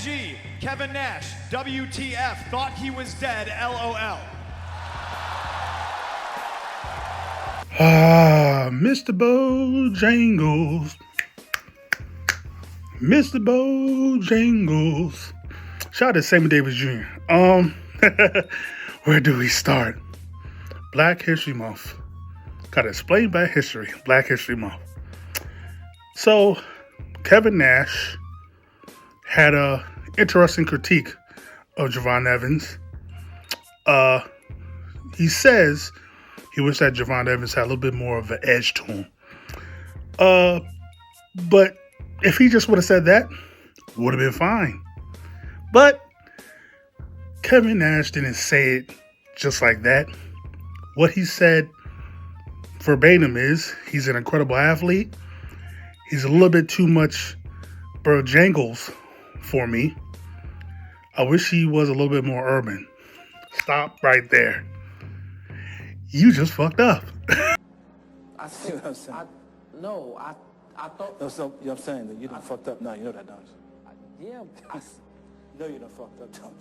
KNG, Kevin Nash, WTF, thought he was dead, LOL. Mr. Bojangles. Mr. Bojangles. Shout out to Sammy Davis Jr. Where do we start? Black History Month. Gotta explain Black History. Black History Month. So, Kevin Nash had a interesting critique of Javon Evans. He says he wished that Javon Evans had a little bit more of an edge to him. But if he just would have said that, would have been fine. But Kevin Nash didn't say it just like that. What he said verbatim is he's an incredible athlete. He's a little bit too much Bojangles for me. I wish he was a little bit more urban. Stop right there. You just fucked up. I see what I'm saying. I thought. No, so, you know what I'm saying? That you done fucked up now. You know that, don't you? Yeah. You know you done fucked up, don't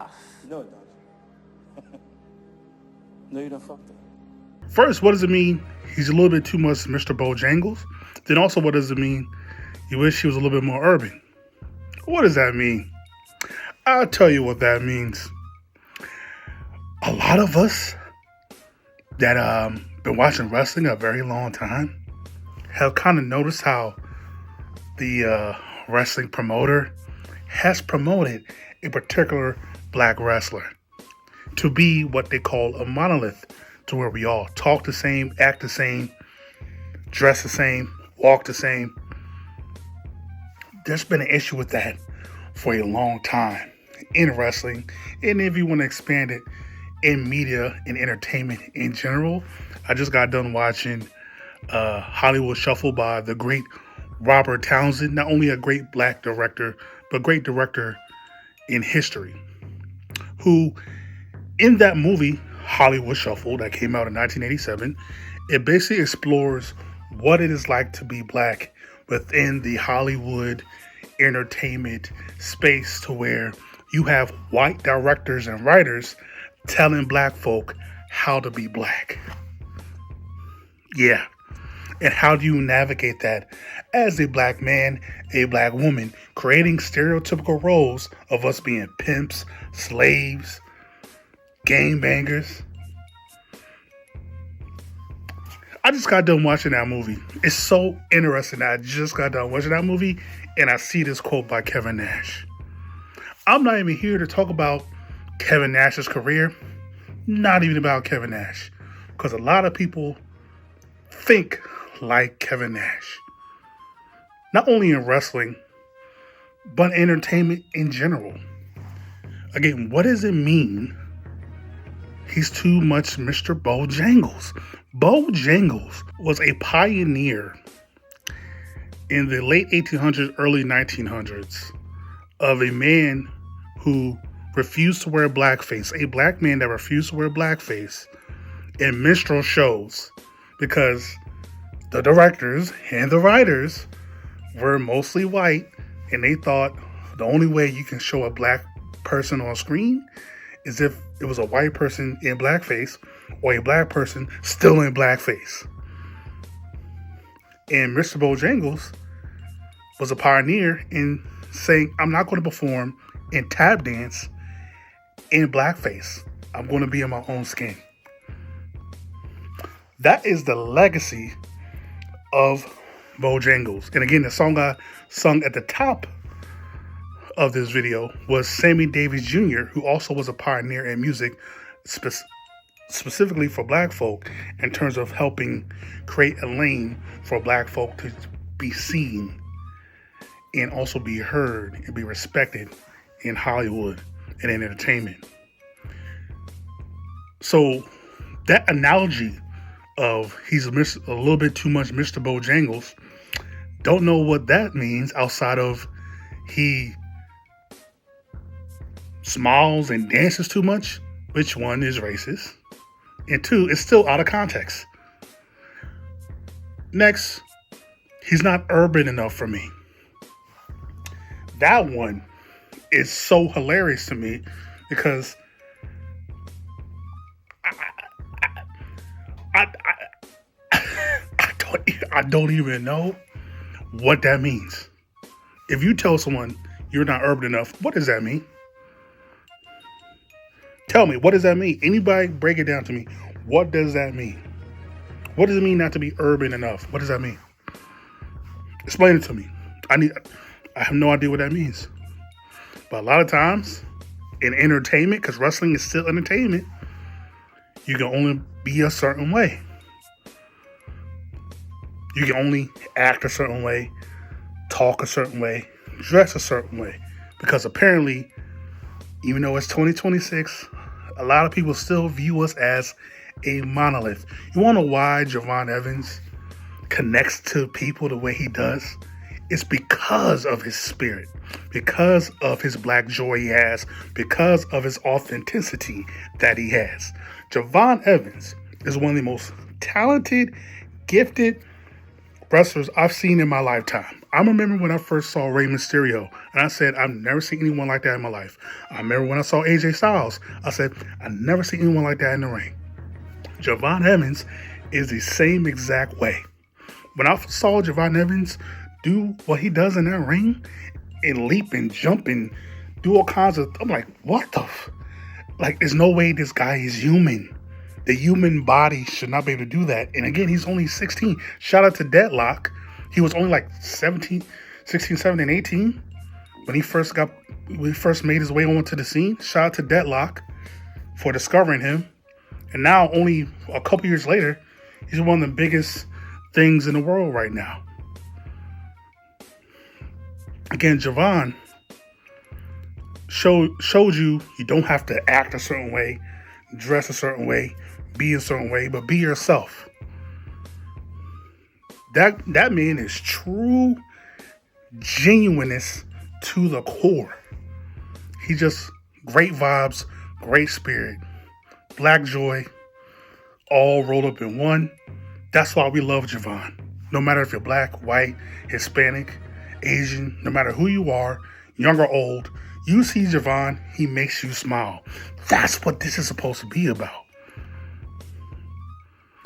you? You know it, don't you? No, you done fucked up. First, what does it mean he's a little bit too much Mr. Bojangles? Then also, what does it mean you wish he was a little bit more urban? What does that mean? I'll tell you what that means. A lot of us that been watching wrestling a very long time have kind of noticed how the wrestling promoter has promoted a particular black wrestler to be what they call a monolith, to where we all talk the same, act the same, dress the same, walk the same. There's been an issue with that for a long time in wrestling, and if you want to expand it in media and entertainment in general, I just got done watching Hollywood Shuffle by the great Robert Townsend, not only a great black director, but great director in history, who in that movie, Hollywood Shuffle, that came out in 1987, it basically explores what it is like to be black within the Hollywood entertainment space, to where you have white directors and writers telling black folk how to be black. Yeah. And how do you navigate that as a black man, a black woman, creating stereotypical roles of us being pimps, slaves, gangbangers? I just got done watching that movie. It's so interesting. I just got done watching that movie and I see this quote by Kevin Nash. I'm not even here to talk about Kevin Nash's career. Not even about Kevin Nash. Because a lot of people think like Kevin Nash. Not only in wrestling, but entertainment in general. Again, what does it mean he's too much Mr. Bojangles? Bojangles was a pioneer in the late 1800s, early 1900s of a man who refused to wear blackface. A black man that refused to wear blackface in minstrel shows because the directors and the writers were mostly white, and they thought the only way you can show a black person on screen is if it was a white person in blackface or a black person still in blackface. And Mr. Bojangles was a pioneer in saying, I'm not going to perform in tap dance in blackface. I'm going to be in my own skin. That is the legacy of Bojangles. And again, the song I sung at the top of this video was Sammy Davis Jr., who also was a pioneer in music, specifically for black folk, in terms of helping create a lane for black folk to be seen and also be heard and be respected in Hollywood and in entertainment. So that analogy of he's a little bit too much Mr. Bojangles, don't know what that means outside of he smiles and dances too much, which one is racist, and two, it's still out of context. Next, he's not urban enough for me. that one is so hilarious to me because I, I don't even know what that means. If you tell someone you're not urban enough, what does that mean? Tell me, what does that mean? Anybody break it down to me. What does that mean? What does it mean not to be urban enough? What does that mean? Explain it to me. I have no idea what that means. But a lot of times in entertainment, because wrestling is still entertainment, you can only be a certain way. You can only act a certain way, talk a certain way, dress a certain way. Because apparently, even though it's 2026, a lot of people still view us as a monolith. You want to know why Javon Evans connects to people the way he does? It's because of his spirit, because of his black joy he has, because of his authenticity that he has. Javon Evans is one of the most talented, gifted wrestlers I've seen in my lifetime. I remember when I first saw Rey Mysterio, and I said, I've never seen anyone like that in my life. I remember when I saw AJ Styles, I said, I've never seen anyone like that in the ring. Javon Evans is the same exact way. When I saw Javon Evans do what he does in that ring, and leap and jump and do all kinds of, I'm like, what the like, there's no way this guy is human. The human body should not be able to do that. And again, he's only 16. Shout out to Deadlock. He was only like 16, 17, 18 when he first made his way onto the scene. Shout out to Deadlock for discovering him. And now, only a couple years later, he's one of the biggest things in the world right now. Again, Javon showed you don't have to act a certain way, dress a certain way, be a certain way, but be yourself. That man is true genuineness to the core. He just great vibes, great spirit, black joy, all rolled up in one. That's why we love Javon. No matter if you're black, white, Hispanic, Asian, no matter who you are, young or old, you see Javon, he makes you smile. That's what this is supposed to be about.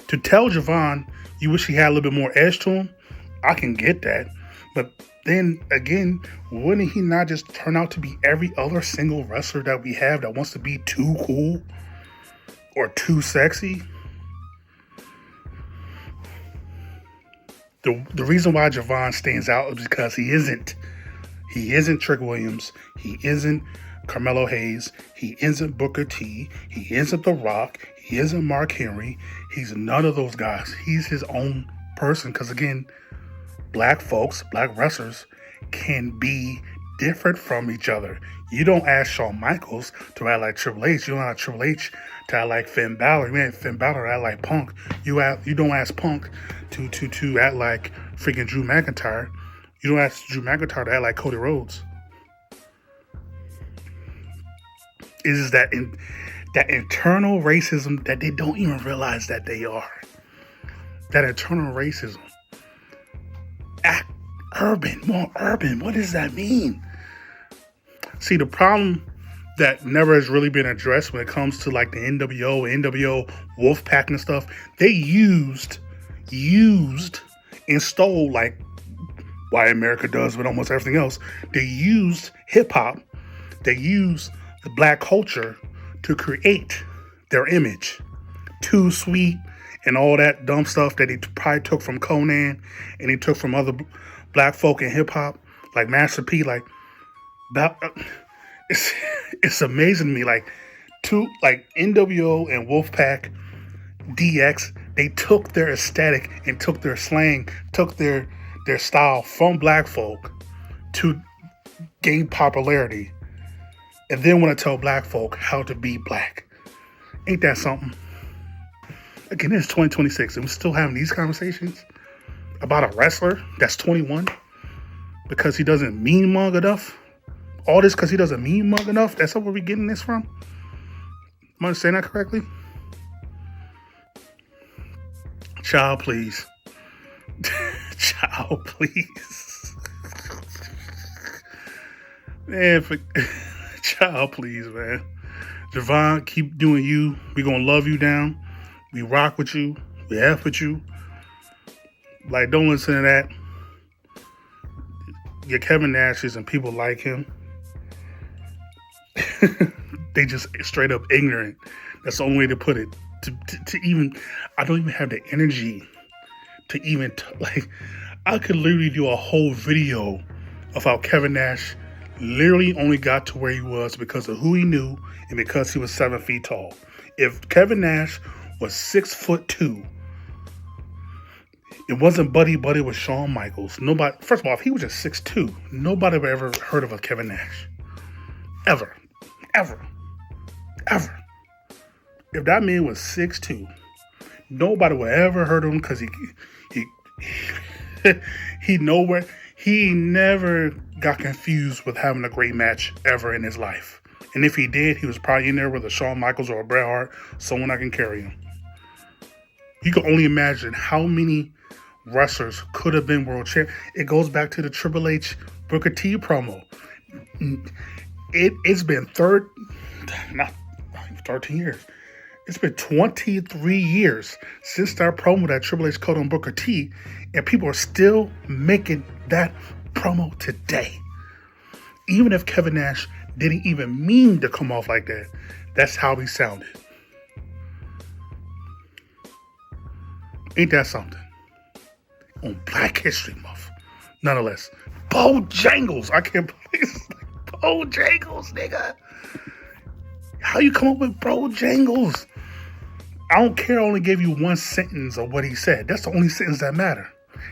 To tell Javon you wish he had a little bit more edge to him, I can get that. But then again, wouldn't he not just turn out to be every other single wrestler that we have that wants to be too cool or too sexy? The reason why Javon stands out is because he isn't Trick Williams. He isn't Carmelo Hayes. He isn't Booker T. He isn't The Rock. He isn't Mark Henry. He's none of those guys. He's his own person. Because again, black folks, black wrestlers can be different from each other. You don't ask Shawn Michaels to act like Triple H. You don't ask Triple H to act like Finn Balor. You ain't Finn Balor to act like Punk. You don't ask Punk to act like freaking Drew McIntyre. You don't ask Drew McIntyre to act like Cody Rhodes. It is that internal racism that they don't even realize that they are. That internal racism. Act urban, more urban. What does that mean? See, the problem that never has really been addressed when it comes to like the NWO Wolfpack and stuff, they used and stole, like why America does with almost everything else. They used hip hop, they used the black culture to create their image. Too Sweet and all that dumb stuff that he probably took from Conan and he took from other black folk in hip hop, like Master P, like that. It's amazing to me, like NWO and Wolfpack, DX, they took their aesthetic and took their slang, took their style from black folk to gain popularity, and then want to tell black folk how to be black. Ain't that something? Again, it's 2026 and we're still having these conversations about a wrestler that's 21 because he doesn't mean mug enough. All this because he doesn't mean mug enough? That's where we're getting this from? Am I saying that correctly? Child, please. Child, please. Man, child, please, man. Javon, keep doing you. We gonna love you down. We rock with you. We F with you. Like, don't listen to that. Your Kevin Nashes and people like him. They just straight up ignorant. That's the only way to put it. To even, I don't even have the energy to even, like, I could literally do a whole video of how Kevin Nash literally only got to where he was because of who he knew and because he was 7 feet tall. If Kevin Nash was 6'2", it wasn't buddy with Shawn Michaels. Nobody. First of all, if he was just 6'2", nobody would ever heard of a Kevin Nash. Ever. If that man was 6'2", nobody would ever heard of him because he never got confused with having a great match ever in his life. And if he did, he was probably in there with a Shawn Michaels or a Bret Hart, someone that can carry him. You can only imagine how many wrestlers could have been world champ. It goes back to the Triple H Booker T promo. It's been 13 years. It's been 23 years since that promo that Triple H cut on Booker T, and people are still making that promo today. Even if Kevin Nash didn't even mean to come off like that, that's how he sounded. Ain't that something? On Black History Month, nonetheless. Bojangles, I can't believe it's like Bojangles, nigga. How you come up with Bojangles? I don't care. I only gave you one sentence of what he said. That's the only sentence that matter.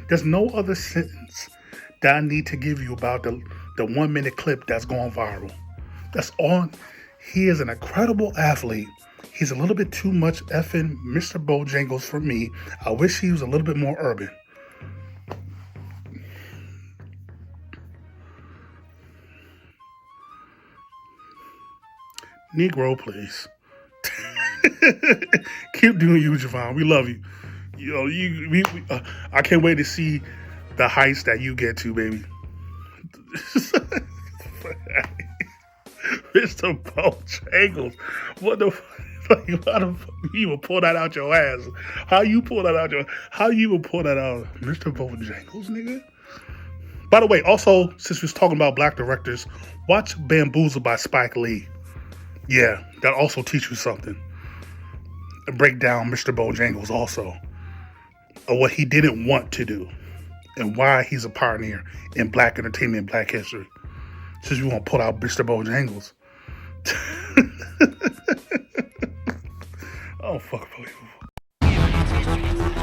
There's no other sentence that I need to give you about the 1 minute clip that's going viral. That's all. He is an incredible athlete. He's a little bit too much effing Mr. Bojangles for me. I wish he was a little bit more urban. Negro, please. Keep doing you, Javon. We love you. I can't wait to see the heights that you get to, baby. Mr. Bojangles. What the fuck? Like, how the fuck you even pull that out your ass? How you even pull that out? Mr. Bojangles, nigga? By the way, also, since we was talking about black directors, watch Bamboozled by Spike Lee. Yeah, that'll also teach you something. And break down Mr. Bojangles also. Of what he didn't want to do. And why he's a pioneer in black entertainment and black history. Since you want to pull out Mr. Bojangles. Oh, fuck, unbelievable.